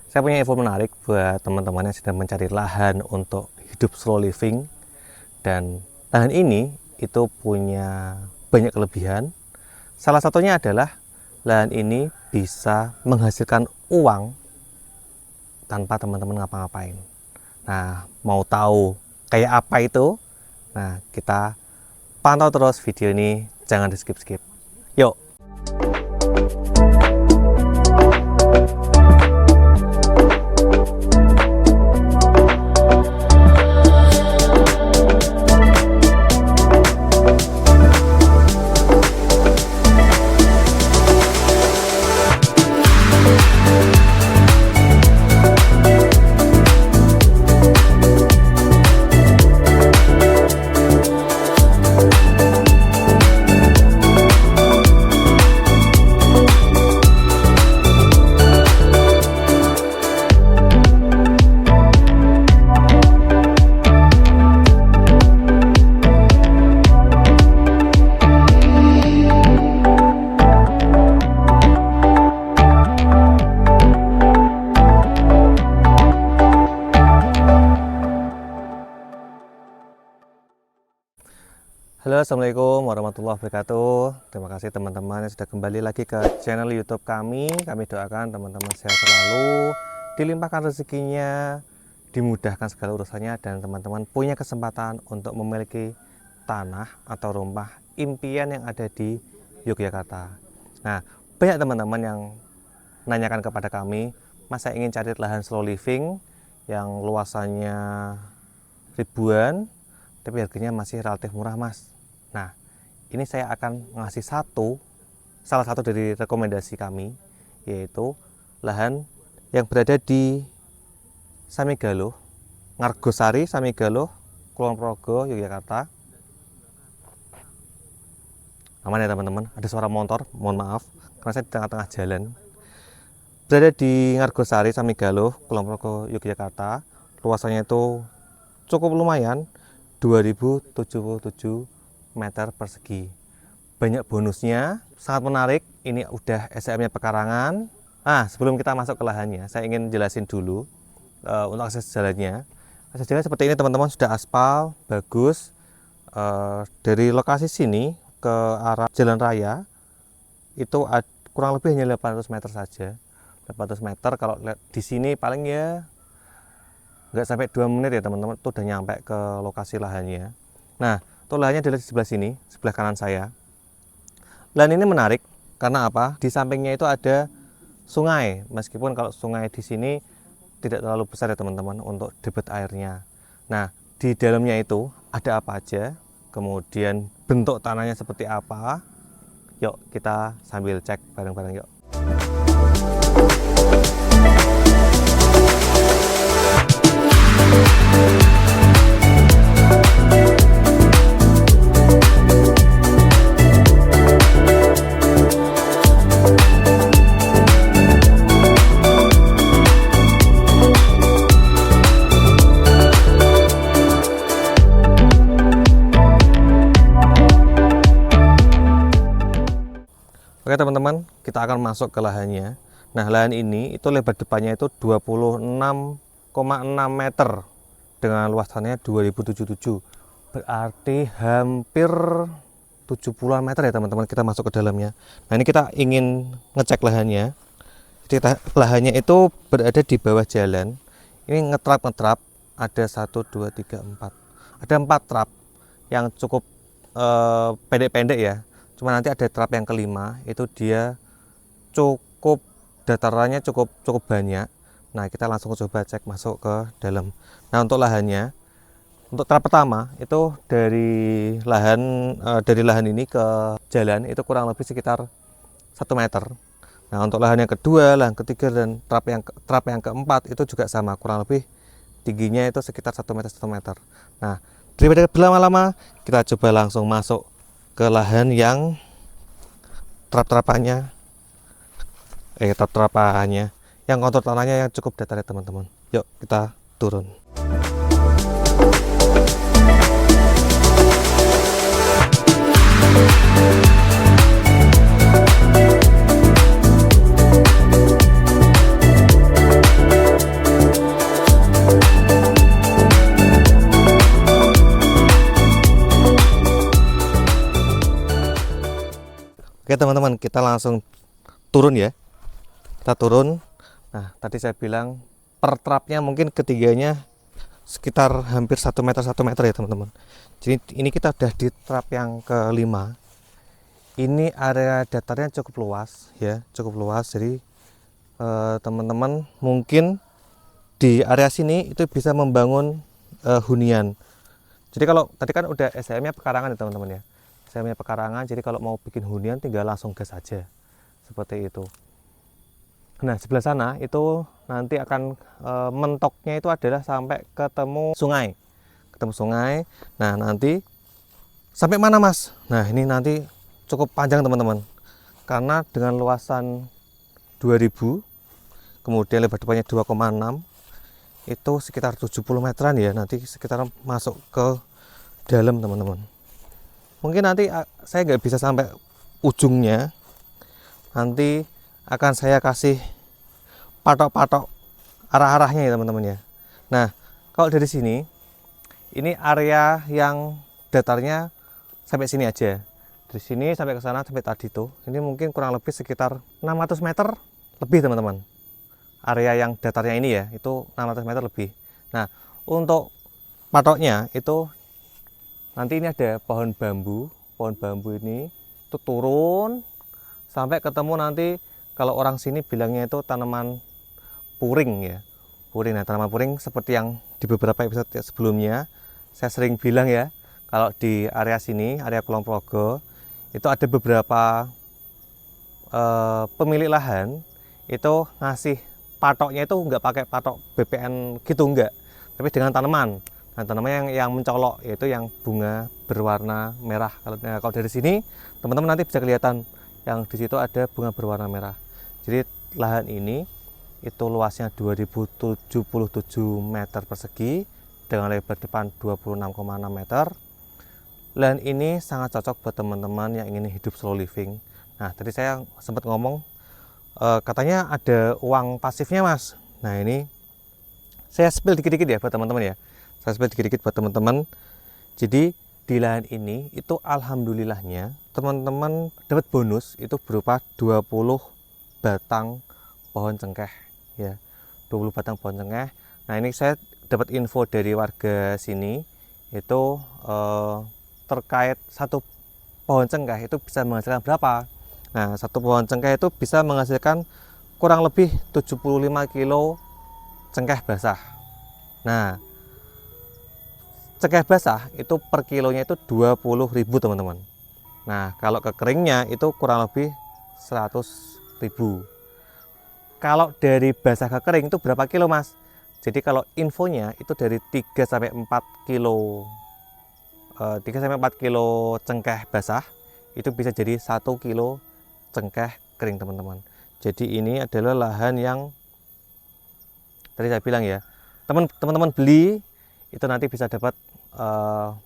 Saya punya info menarik buat teman-teman yang sedang mencari lahan untuk hidup slow living. Dan lahan ini itu punya banyak kelebihan. Salah satunya adalah lahan ini bisa menghasilkan uang tanpa teman-teman ngapa-ngapain. Nah, mau tahu kayak apa itu? Nah, kita pantau terus video ini, jangan di skip-skip. Yuk! Halo, assalamualaikum warahmatullahi wabarakatuh. Terima kasih teman-teman yang sudah kembali lagi ke channel YouTube kami. Kami doakan teman-teman sehat selalu, dilimpahkan rezekinya, dimudahkan segala urusannya, dan teman-teman punya kesempatan untuk memiliki tanah atau rumah impian yang ada di Yogyakarta. Nah, banyak teman-teman yang nanyakan kepada kami, Mas, saya ingin cari lahan slow living yang luasannya ribuan, tapi harganya masih relatif murah, Mas. Nah, ini saya akan ngasih salah satu dari rekomendasi kami, yaitu lahan yang berada di Samigaloh, Ngargosari, Samigaloh, Kulon Progo, Yogyakarta. Aman ya teman-teman, ada suara motor, mohon maaf, karena saya di tengah-tengah jalan. Berada di Ngargosari, Samigaloh, Kulon Progo, Yogyakarta. Luasannya itu cukup lumayan, 2077 meter persegi. Banyak bonusnya, sangat menarik. Ini udah SMM-nya pekarangan. Sebelum kita masuk ke lahannya, saya ingin jelasin dulu untuk akses jalannya. Akses jalan seperti ini teman-teman, sudah aspal, bagus. Dari lokasi sini ke arah jalan raya itu kurang lebih hanya 800 meter saja. 800 meter, kalau di sini paling ya nggak sampai 2 menit ya teman-teman, itu udah nyampe ke lokasi lahannya. Nah, itu lahannya di sebelah sini, sebelah kanan saya. Lahan ini menarik karena apa? Di sampingnya itu ada sungai, meskipun kalau sungai di sini tidak terlalu besar ya teman-teman untuk debit airnya. Nah, di dalamnya itu ada apa aja, kemudian bentuk tanahnya seperti apa. Yuk kita sambil cek bareng-bareng yuk. Oke teman-teman, kita akan masuk ke lahannya. Nah, lahan ini itu lebar depannya itu 26,6 meter dengan luasannya 2077. Berarti hampir 70-an meter ya teman-teman kita masuk ke dalamnya. Nah, ini kita ingin ngecek lahannya. Lahannya itu berada di bawah jalan. Ini ngetrap, ada 1 2 3 4. Ada 4 trap yang cukup pendek-pendek ya. Cuma nanti ada trap yang kelima, itu dia cukup datarannya cukup banyak. Nah, kita langsung coba cek masuk ke dalam. Nah, untuk lahannya, untuk trap pertama itu dari lahan ini ke jalan itu kurang lebih sekitar 1 meter. Nah, untuk lahan yang kedua, lahan ketiga, dan trap yang keempat itu juga sama, kurang lebih tingginya itu sekitar 1 meter 1 meter. Nah, daripada berlama-lama, kita coba langsung masuk ke lahan yang trap-trapannya yang kontur tanahnya yang cukup datar ya teman-teman. Yuk kita turun. Oke teman-teman, kita langsung turun ya. Kita turun. Nah, tadi saya bilang per trapnya mungkin ketiganya sekitar hampir 1 meter ya teman-teman. Jadi ini kita udah di trap yang kelima. Ini area datarnya cukup luas ya, cukup luas. Jadi teman-teman mungkin di area sini itu bisa membangun hunian. Jadi kalau tadi kan udah SDM-nya pekarangan ya teman-teman ya. SDM-nya pekarangan, jadi kalau mau bikin hunian tinggal langsung gas aja. Seperti itu. Nah, sebelah sana itu nanti akan mentoknya itu adalah sampai ketemu sungai. Ketemu sungai. Nah, nanti sampai mana, Mas? Nah, ini nanti cukup panjang teman-teman. Karena dengan luasan 2000, kemudian lebar depannya 2,6, itu sekitar 70 meteran ya, nanti sekitar masuk ke dalam teman-teman. Mungkin nanti saya nggak bisa sampai ujungnya, nanti akan saya kasih patok-patok arah-arahnya ya teman-teman ya. Nah, kalau dari sini ini area yang datarnya sampai sini aja, dari sini sampai ke sana sampai tadi tuh, ini mungkin kurang lebih sekitar 600 meter lebih teman-teman. Area yang datarnya ini ya, itu 600 meter lebih. Nah, untuk patoknya itu nanti ini ada pohon bambu. Pohon bambu ini itu turun sampai ketemu nanti, kalau orang sini bilangnya itu tanaman puring ya. Puring. Nah, tanaman puring seperti yang di beberapa episode sebelumnya saya sering bilang ya, kalau di area sini, area Kulon Progo, itu ada beberapa pemilik lahan itu ngasih patoknya itu nggak pakai patok BPN gitu, enggak, tapi dengan tanaman. Nah, tanaman yang mencolok, yaitu yang bunga berwarna merah. Kalau dari sini teman-teman nanti bisa kelihatan yang di situ ada bunga berwarna merah. Jadi lahan ini itu luasnya 2077 meter persegi dengan lebar depan 26,6 meter. Lahan ini sangat cocok buat teman-teman yang ingin hidup slow living. Nah, tadi saya sempat ngomong katanya ada uang pasifnya, Mas. Nah, ini saya spill dikit-dikit ya buat teman-teman ya. Saya spill dikit-dikit buat teman-teman. Jadi di lahan ini itu alhamdulillahnya teman-teman dapat bonus itu berupa 20 batang pohon cengkeh ya. 20 batang pohon cengkeh. Nah, ini saya dapat info dari warga sini itu terkait satu pohon cengkeh itu bisa menghasilkan berapa. Nah, satu pohon cengkeh itu bisa menghasilkan kurang lebih 75 kilo cengkeh basah. Nah, cengkeh basah itu per kilonya itu 20.000 teman-teman. Nah, kalau kekeringnya itu kurang lebih 100.000. Kalau dari basah ke kering itu berapa kilo, Mas? Jadi kalau infonya itu dari 3 sampai 4 kilo 3 sampai 4 kilo cengkeh basah itu bisa jadi 1 kilo cengkeh kering teman-teman. Jadi ini adalah lahan yang tadi saya bilang ya, teman-teman beli itu nanti bisa dapat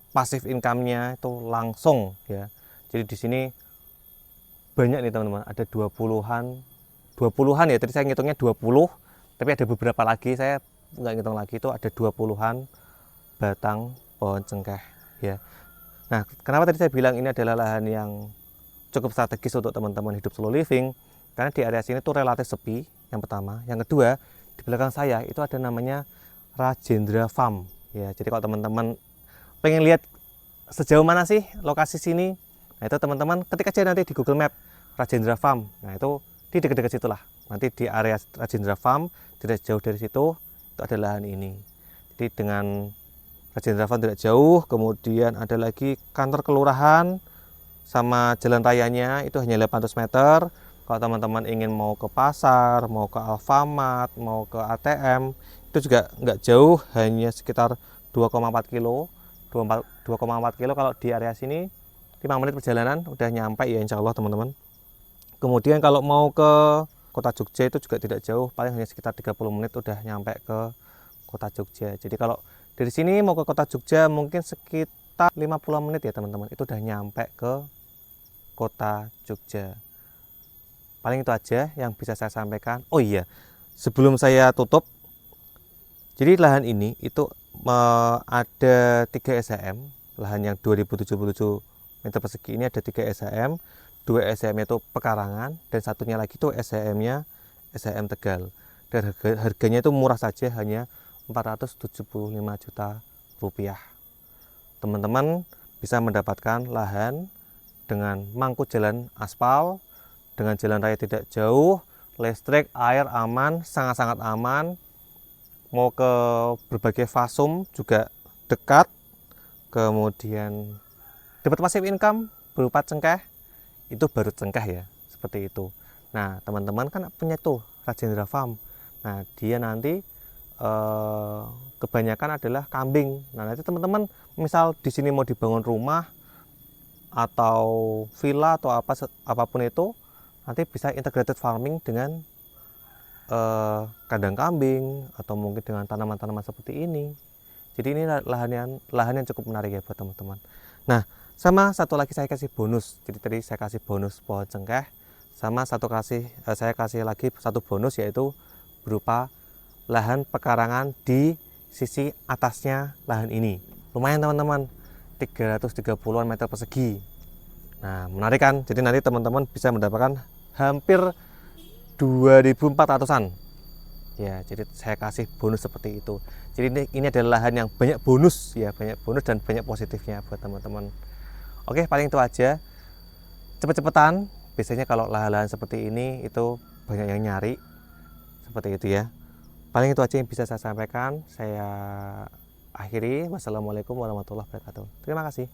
pasif income-nya itu langsung ya. Jadi di sini banyak nih teman-teman, ada 20-an ya, tadi saya ngitungnya 20, tapi ada beberapa lagi saya nggak ngitung lagi, itu ada 20-an batang pohon cengkeh ya. Nah, kenapa tadi saya bilang ini adalah lahan yang cukup strategis untuk teman-teman hidup slow living, karena di area sini tuh relatif sepi, yang pertama. Yang kedua, di belakang saya itu ada namanya Rajendra Farm ya. Jadi kalau teman-teman pengen lihat sejauh mana sih lokasi sini, nah itu teman-teman ketik aja nanti di Google Map Rajendra Farm. Nah, itu di dekat-dekat situlah, nanti di area Rajendra Farm, tidak jauh dari situ itu ada lahan ini. Jadi dengan Rajendra Farm tidak jauh, kemudian ada lagi kantor kelurahan sama jalan rayanya itu hanya 800 meter. Kalau teman-teman ingin mau ke pasar, mau ke Alfamart, mau ke ATM, itu juga nggak jauh, hanya sekitar 2,4 kilo. 2,4 kilo kalau di area sini 5 menit perjalanan udah nyampe ya, insya Allah teman-teman. Kemudian kalau mau ke kota Jogja itu juga tidak jauh, paling hanya sekitar 30 menit udah nyampe ke kota Jogja. Jadi kalau dari sini mau ke kota Jogja mungkin sekitar 50 menit ya teman-teman, itu udah nyampe ke kota Jogja. Paling itu aja yang bisa saya sampaikan. Oh iya, sebelum saya tutup, jadi lahan ini itu ada 3 SHM, lahan yang 2077 meter persegi ini ada 3 SHM, 2 SCM itu Pekarangan dan satunya lagi tuh SCM-nya SCM Tegal. Dan harganya itu murah saja, hanya 475 juta rupiah. Teman-teman bisa mendapatkan lahan dengan mangkuk jalan aspal, dengan jalan raya tidak jauh, listrik, air aman, sangat-sangat aman. Mau ke berbagai fasum juga dekat. Kemudian dapat passive income berupa cengkeh, itu baru cengkeh ya, seperti itu. Nah, teman-teman kan punya tuh Rajendra Farm. Nah, dia nanti kebanyakan adalah kambing. Nah, nanti teman-teman misal di sini mau dibangun rumah atau villa atau apapun itu, nanti bisa integrated farming dengan kandang kambing atau mungkin dengan tanaman-tanaman seperti ini. Jadi ini lahan yang cukup menarik ya buat teman-teman. Nah, sama satu lagi saya kasih bonus. Jadi tadi saya kasih bonus pohon cengkeh, sama saya kasih lagi satu bonus, yaitu berupa lahan pekarangan di sisi atasnya lahan ini. Lumayan teman-teman, 330-an meter persegi. Nah, menarik kan? Jadi nanti teman-teman bisa mendapatkan hampir 2.400-an. Ya, jadi saya kasih bonus seperti itu. Jadi ini adalah lahan yang banyak bonus ya, banyak bonus dan banyak positifnya buat teman-teman. Oke, paling itu aja. Cepet-cepetan. Biasanya kalau lahan-lahan seperti ini itu banyak yang nyari. Seperti itu ya. Paling itu aja yang bisa saya sampaikan. Saya akhiri. Wassalamualaikum warahmatullahi wabarakatuh. Terima kasih.